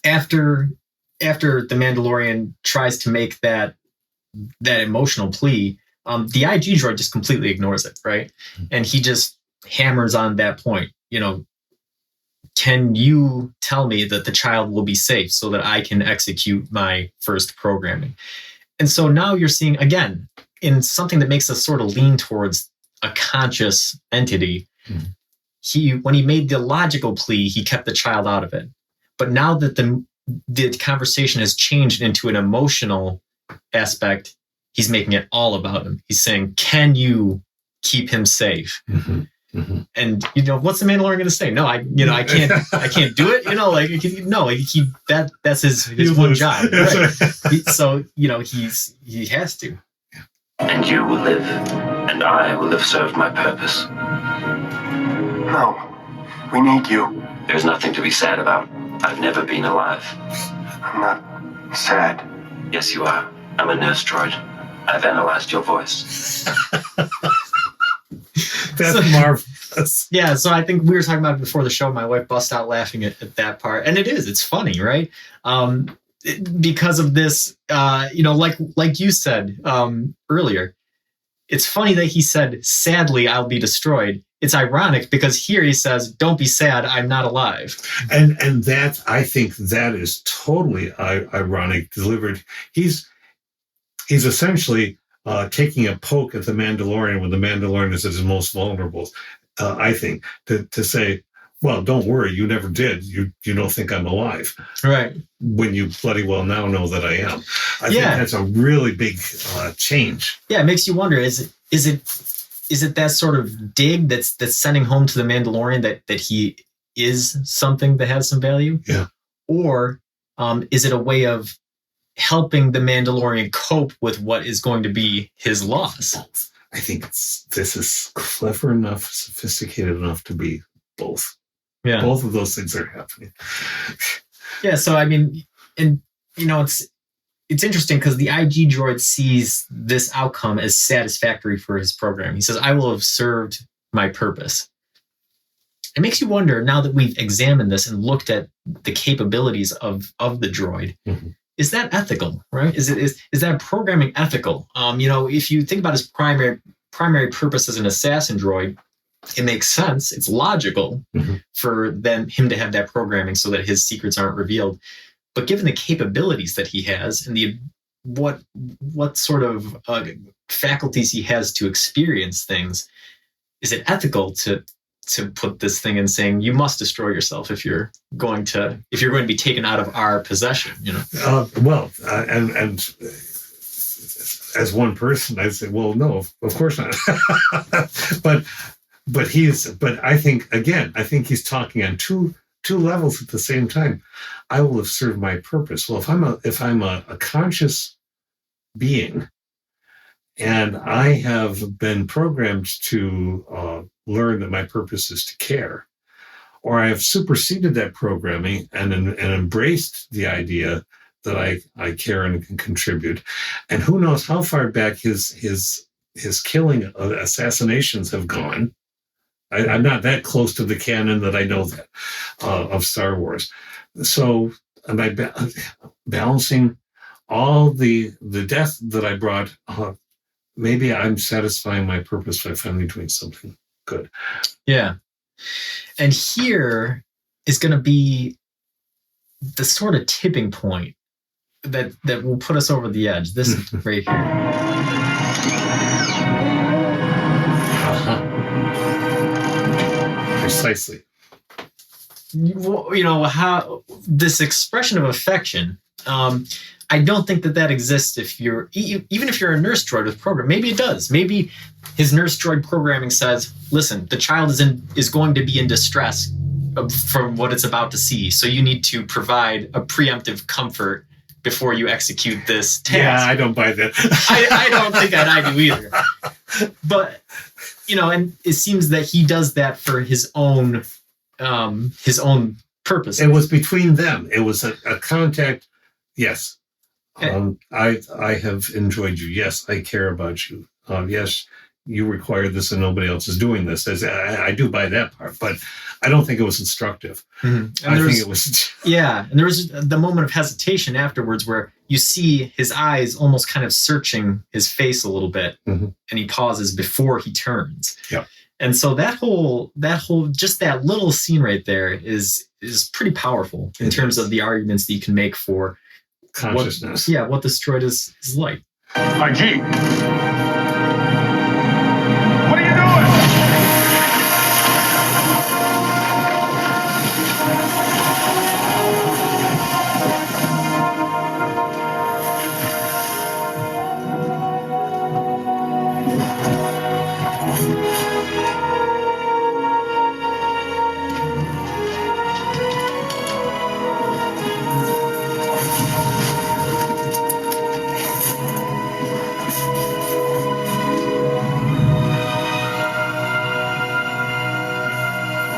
after the Mandalorian tries to make that emotional plea, the IG droid just completely ignores it, right? And he just hammers on that point. Can you tell me that the child will be safe so that I can execute my first programming? And so now you're seeing, again, in something that makes us sort of lean towards a conscious entity, when he made the logical plea, he kept the child out of it. But now that the conversation has changed into an emotional aspect, he's making it all about him. He's saying, can you keep him safe? Mm-hmm. Mm-hmm. And what's the Mandalorian going to say? No, I can't do it. That's his one job. Right? So he has to. And you will live, and I will have served my purpose. No, we need you. There's nothing to be sad about. I've never been alive. I'm not sad. Yes, you are. I'm a nurse droid. I've analyzed your voice. That's marvelous. Yeah, so I think we were talking about it before the show. My wife bust out laughing at that part, and it's funny, right? Because of this, like you said earlier, it's funny that he said, "Sadly, I'll be destroyed." It's ironic because here he says, "Don't be sad, I'm not alive." And that, I think that is totally ironic delivered. He's essentially taking a poke at the Mandalorian when the Mandalorian is at his most vulnerable, I think, to say, well, don't worry, you never did. You don't think I'm alive. Right. When you bloody well now know that I am. I think that's a really big change. Yeah, it makes you wonder, is it that sort of dig that's sending home to the Mandalorian that he is something that has some value? Yeah. Or is it a way of helping the Mandalorian cope with what is going to be his loss? I think this is clever enough, sophisticated enough to be both. Yeah. Both of those things are happening. Yeah. So, I mean, and it's interesting because the IG droid sees this outcome as satisfactory for his program. He says, I will have served my purpose. It makes you wonder, now that we've examined this and looked at the capabilities of the droid, is that ethical, right? Is that programming ethical? If you think about his primary purpose as an assassin droid, it makes sense. It's logical for him to have that programming so that his secrets aren't revealed. But given the capabilities that he has and what sort of faculties he has to experience things, is it ethical to put this thing in saying you must destroy yourself if you're going to be taken out of our possession? And as one person, I'd say, well, no, of course not. But I think he's talking on two levels at the same time. I will have served my purpose. Well, if I'm a conscious being, and I have been programmed to learn that my purpose is to care, or I have superseded that programming and embraced the idea that I care and can contribute, and who knows how far back his killing assassinations have gone. I'm not that close to the canon that I know that of Star Wars. So am I balancing all the death that I brought maybe I'm satisfying my purpose by finally doing something good. Yeah. And here is going to be the sort of tipping point that will put us over the edge. This right here. Precisely. You know, how this expression of affection, I don't think that exists even if you're a nurse droid with program. Maybe it does. Maybe his nurse droid programming says, listen, the child is going to be in distress from what it's about to see. So you need to provide a preemptive comfort before you execute this task. Yeah, I don't buy that. I don't think that I do either. But, you know, and it seems that he does that for his own purpose. It was between them. It was a contact. Yes. I have enjoyed you. Yes, I care about you. Yes, you require this and nobody else is doing this. I do buy that part, but I don't think it was instructive. Mm-hmm. I think it was... Yeah, and there was the moment of hesitation afterwards where you see his eyes almost kind of searching his face a little bit, and he pauses before he turns. Yeah. And so that whole just that little scene right there is pretty powerful in terms of the arguments that you can make for consciousness. What this droid is like. IG, what are you doing?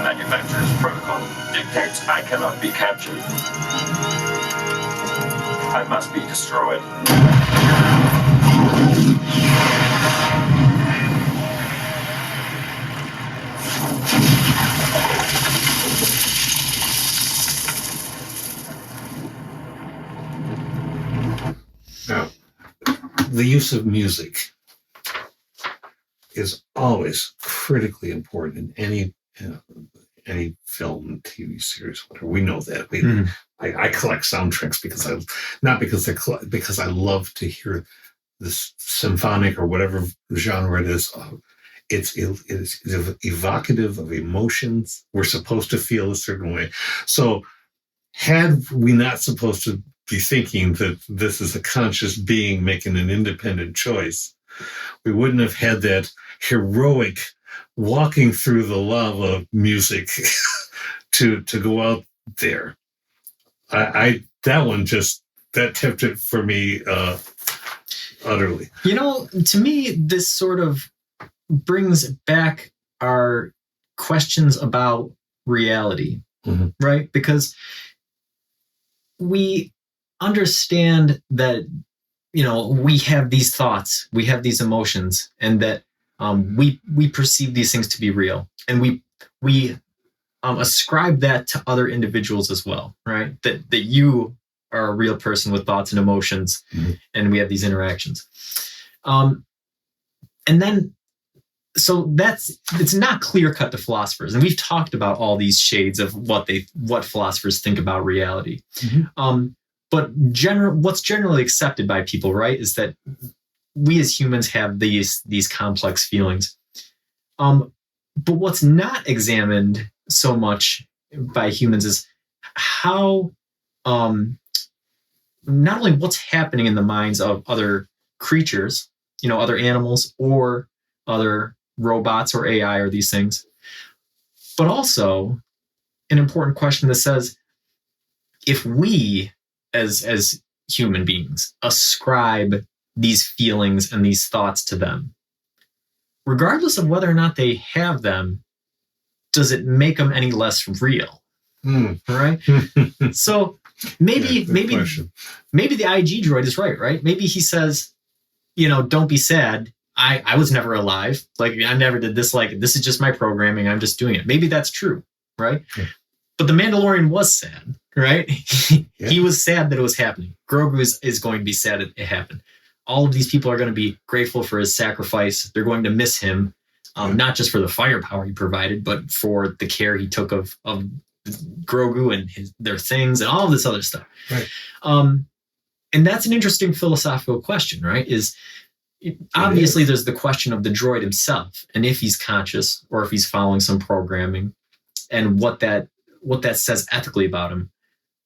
Manufacturer's protocol dictates I cannot be captured. I must be destroyed. Now, the use of music is always critically important in any film, TV series, whatever. We know that. I collect soundtracks because I love to hear this symphonic or whatever genre it is. It is evocative of emotions. We're supposed to feel a certain way. So, had we not supposed to be thinking that this is a conscious being making an independent choice, we wouldn't have had that heroic walking through the lava music to go out there. That tipped it for me utterly. You know, to me, this sort of brings back our questions about reality, right? Because we understand that, you know, we have these thoughts, we have these emotions, and that we perceive these things to be real, and we ascribe that to other individuals as well, right? That you are a real person with thoughts and emotions, and we have these interactions. And then, so it's not clear cut to philosophers, and we've talked about all these shades of what philosophers think about reality. But what's generally accepted by people, right, is that we as humans have these complex feelings. But what's not examined so much by humans is how, not only what's happening in the minds of other creatures, you know, other animals or other robots or AI or these things, but also an important question that says, if we as human beings ascribe these feelings and these thoughts to them, regardless of whether or not they have them, does it make them any less real? Right? So maybe the IG droid is right? Maybe he says, you know, don't be sad. I was never alive. Like, I never did this. Like, this is just my programming. I'm just doing it. Maybe that's true, right? Yeah. But the Mandalorian was sad, right? He was sad that it was happening. Grogu is going to be sad it happened. all of these people are going to be grateful for his sacrifice. They're going to miss him, not just for the firepower he provided, but for the care he took of Grogu and their things and all of this other stuff. Right. And that's an interesting philosophical question, right? Obviously there's the question of the droid himself and if he's conscious or if he's following some programming and what that says ethically about him.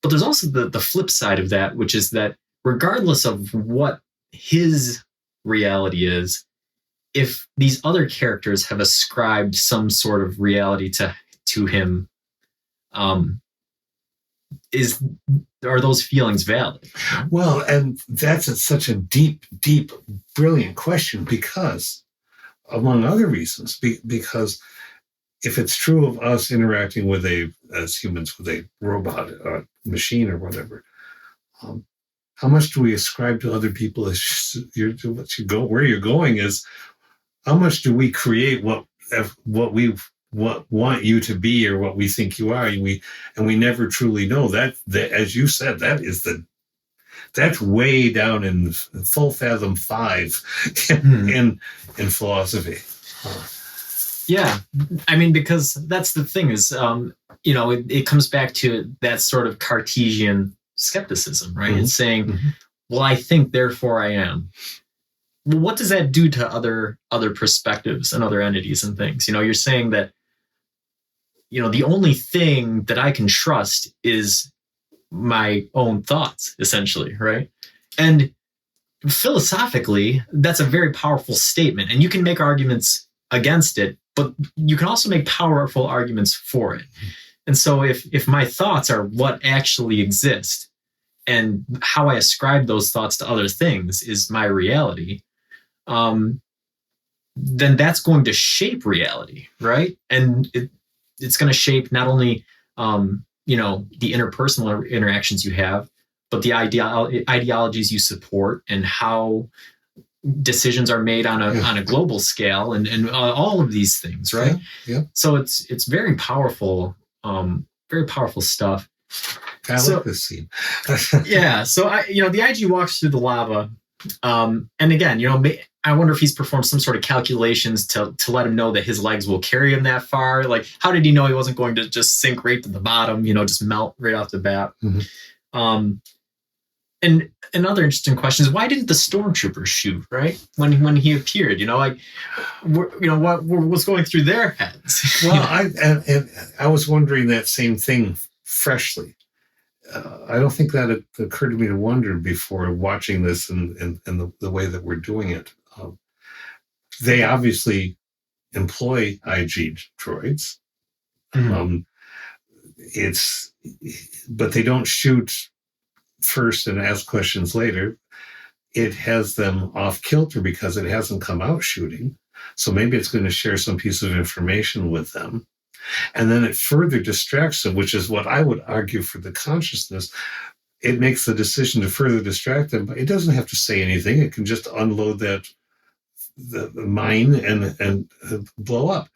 But there's also the flip side of that, which is that regardless of what his reality is, if these other characters have ascribed some sort of reality to him, are those feelings valid? Well, and that's such a deep, brilliant question because, among other reasons, because if it's true of us interacting as humans with a robot, machine, or whatever, how much do we ascribe to other people? Where you're going is how much do we create what we want you to be or what we think you are, and we never truly know that as you said, that's way down in full fathom 5 in philosophy. Yeah, I mean, because that's the thing is, it comes back to that sort of Cartesian skepticism, right? Mm-hmm. It's saying, well, I think, therefore I am. Well, what does that do to other perspectives and other entities and things? You're saying that, the only thing that I can trust is my own thoughts, essentially, right? And philosophically, that's a very powerful statement, and you can make arguments against it, but you can also make powerful arguments for it. And so if my thoughts are what actually exist and how I ascribe those thoughts to other things is my reality, then that's going to shape reality, right? And it's going to shape not only, the interpersonal interactions you have, but the ideologies you support and how decisions are made on a global scale and all of these things, right? Yeah. So it's very powerful stuff. I like this scene. Yeah. So the IG walks through the lava, and again, I wonder if he's performed some sort of calculations to let him know that his legs will carry him that far. Like, how did he know he wasn't going to just sink right to the bottom? Just melt right off the bat. Mm-hmm. And another interesting question is, why didn't the stormtroopers shoot, right? When he appeared, what was going through their heads? Well, I was wondering that same thing freshly. I don't think that it occurred to me to wonder before watching this and the way that we're doing it. They obviously employ IG droids. Mm-hmm. But they don't shoot first and ask questions later. It has them off kilter because it hasn't come out shooting. So maybe it's going to share some piece of information with them. And then it further distracts them, which is what I would argue for the consciousness. It makes the decision to further distract them, but it doesn't have to say anything. It can just unload the mine and blow up.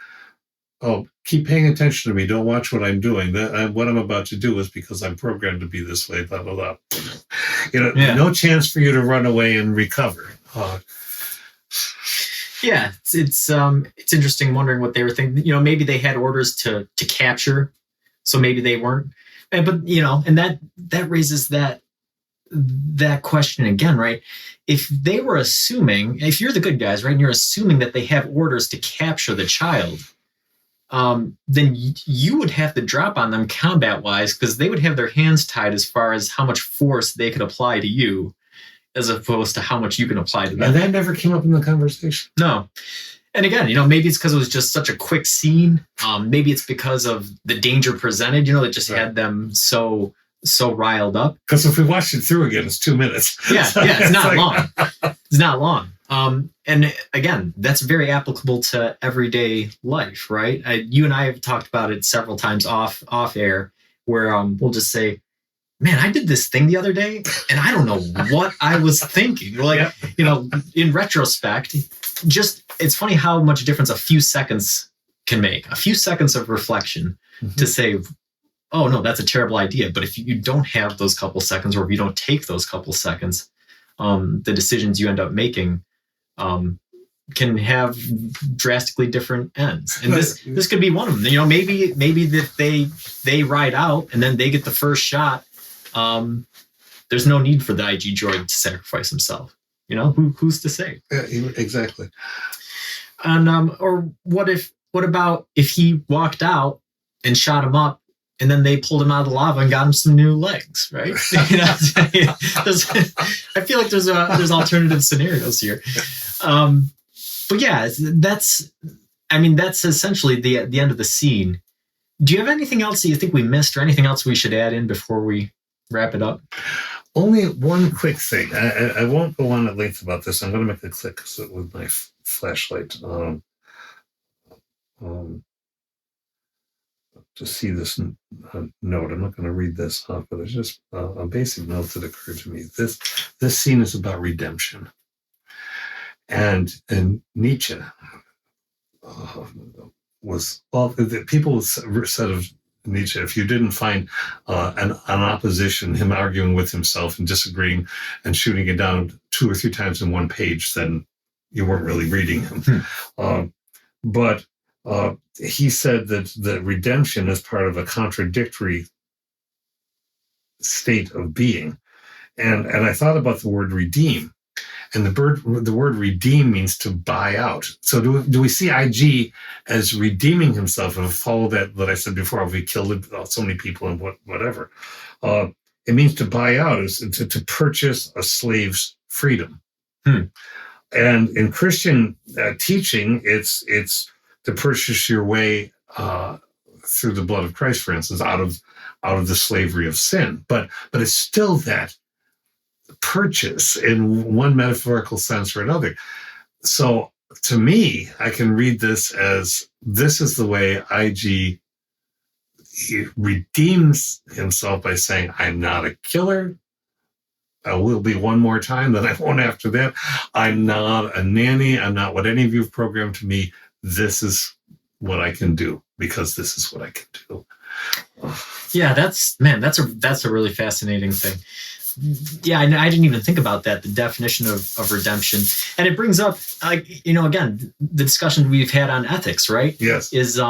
Oh, keep paying attention to me. Don't watch what I'm doing. What I'm about to do is because I'm programmed to be this way, blah, blah, blah. No chance for you to run away and recover. Yeah, it's interesting wondering what they were thinking. Maybe they had orders to capture, so maybe they weren't. But and that raises that question again, right? If they were assuming, if you're the good guys, right, and you're assuming that they have orders to capture the child, then you would have to drop on them combat-wise because they would have their hands tied as far as how much force they could apply to you, as opposed to how much you can apply to them. And that never came up in the conversation. No. And again, maybe it's because it was just such a quick scene. Maybe it's because of the danger presented, that just had them so riled up. Because if we watched it through again, it's 2 minutes. Yeah, it's not long. It's not long. And again, that's very applicable to everyday life, right? You and I have talked about it several times off air, where we'll just say, man, I did this thing the other day and I don't know what I was thinking. Like, in retrospect, it's funny how much difference a few seconds can make. A few seconds of reflection to say, oh no, that's a terrible idea. But if you don't have those couple seconds, or if you don't take those couple seconds, the decisions you end up making can have drastically different ends. And this could be one of them. Maybe that they ride out and then they get the first shot. There's no need for the IG droid to sacrifice himself. Who's to say? Yeah, exactly. And or what about if he walked out and shot him up, and then they pulled him out of the lava and got him some new legs, right? I feel like there's alternative scenarios here. But yeah, that's essentially the end of the scene. Do you have anything else that you think we missed, or anything else we should add in before we wrap it up? Only one quick thing. I won't go on at length about this. I'm going to make a click with my flashlight to see this note. I'm not going to read this off, but it's just a basic note that occurred to me. This scene is about redemption, and Nietzsche was the people said of Nietzsche, if you didn't find an opposition, him arguing with himself and disagreeing and shooting it down 2 or 3 times in one page, then you weren't really reading him. But he said that redemption is part of a contradictory state of being. And I thought about the word redeem. And the word redeem means to buy out. So do we see IG as redeeming himself and follow that I said before, if we killed so many people and whatever? It means to buy out, is to purchase a slave's freedom. And in Christian teaching, it's to purchase your way through the blood of Christ, for instance, out of the slavery of sin. But it's still that purchase in one metaphorical sense or another. So to me, I can read this as this is the way IG he redeems himself by saying, I'm not a killer. I will be one more time, then I won't after that. I'm not a nanny. I'm not what any of you have programmed to me. This is what I can do because this is what I can do. Yeah, that's a really fascinating thing. Yeah, I didn't even think about that, the definition of redemption. And it brings up, again, the discussion we've had on ethics, right? Yes. Is,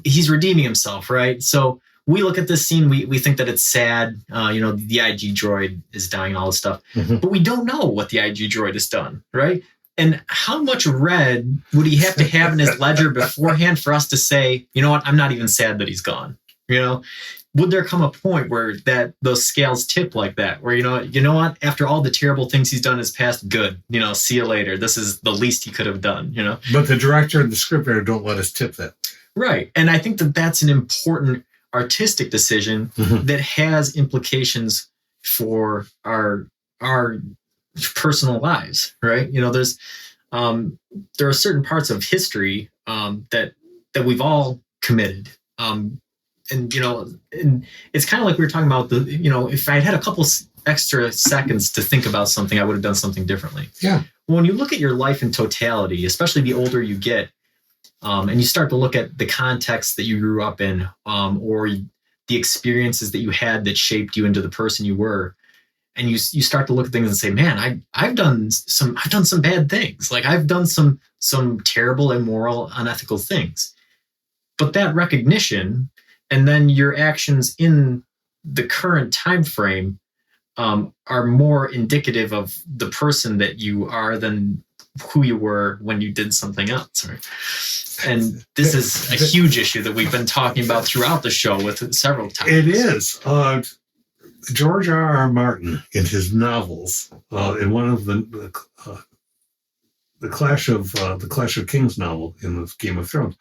he's redeeming himself, right? So we look at this scene, we think that it's sad, the IG droid is dying and all this stuff, but we don't know what the IG droid has done, right? And how much red would he have to have in his ledger beforehand for us to say, you know what, I'm not even sad that he's gone, Would there come a point where those scales tip like that, where, you know what, after all the terrible things he's done in his past, good, see you later. This is the least he could have done, But the director and the scriptwriter don't let us tip that. Right. And I think that that's an important artistic decision that has implications for our personal lives, right? There's there are certain parts of history that we've all committed. And it's kind of like we were talking about if I had a couple extra seconds to think about something, I would have done something differently. Yeah. When you look at your life in totality, especially the older you get, and you start to look at the context that you grew up in, or the experiences that you had that shaped you into the person you were, and you start to look at things and say, man, I've done some bad things. Like I've done some terrible, immoral, unethical things. But that recognition, and then your actions in the current time frame, are more indicative of the person that you are than who you were when you did something else. Right? And this is a huge issue that we've been talking about throughout the show with several times. It is. George R.R. Martin, in his novels, in one of the Clash of Kings novel in the Game of Thrones,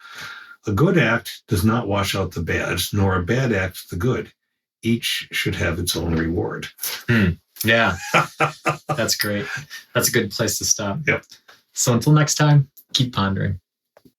a good act does not wash out the bad, nor a bad act the good. Each should have its own reward. Yeah, that's great. That's a good place to stop. Yep. So until next time, keep pondering.